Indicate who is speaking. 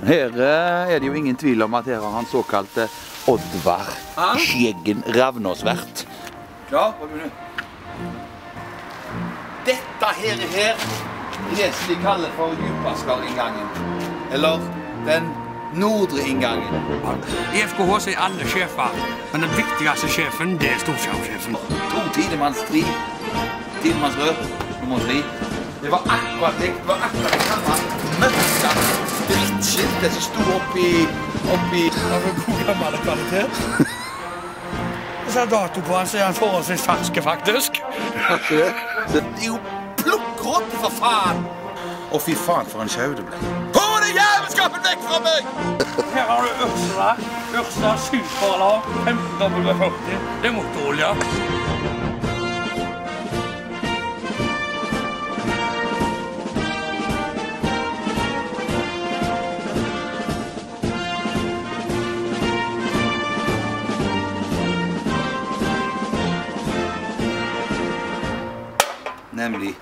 Speaker 1: Her er det jo ingen tvil om at her har han såkalte Oddvar Skjeggen Ravnåsvært. Klar? Hva begynner du? Dette her er det som de kaller for djupaskarlinngangen. Eller den nordre inngangen.
Speaker 2: I FKH er alle sjefer, men den viktigste sjefen, det er storsjefsjefen.
Speaker 1: 2 tidemannsstrid, tidemannsrør, nummer 3. Det var akkurat det samme mørka drittskiltet som sto oppi...
Speaker 2: Det var god gammel kvalitet. Så er dato på han, så er han forholdsvis ferske, faktisk.
Speaker 1: Det er jo plukkrått, for faen! Å, fy faen, for en sjau det ble. Få det jævelskapen vekk fra meg!
Speaker 2: Her har du Ursula. Ursula Superlag, 15W40. Det er motorolje.
Speaker 1: Nemlig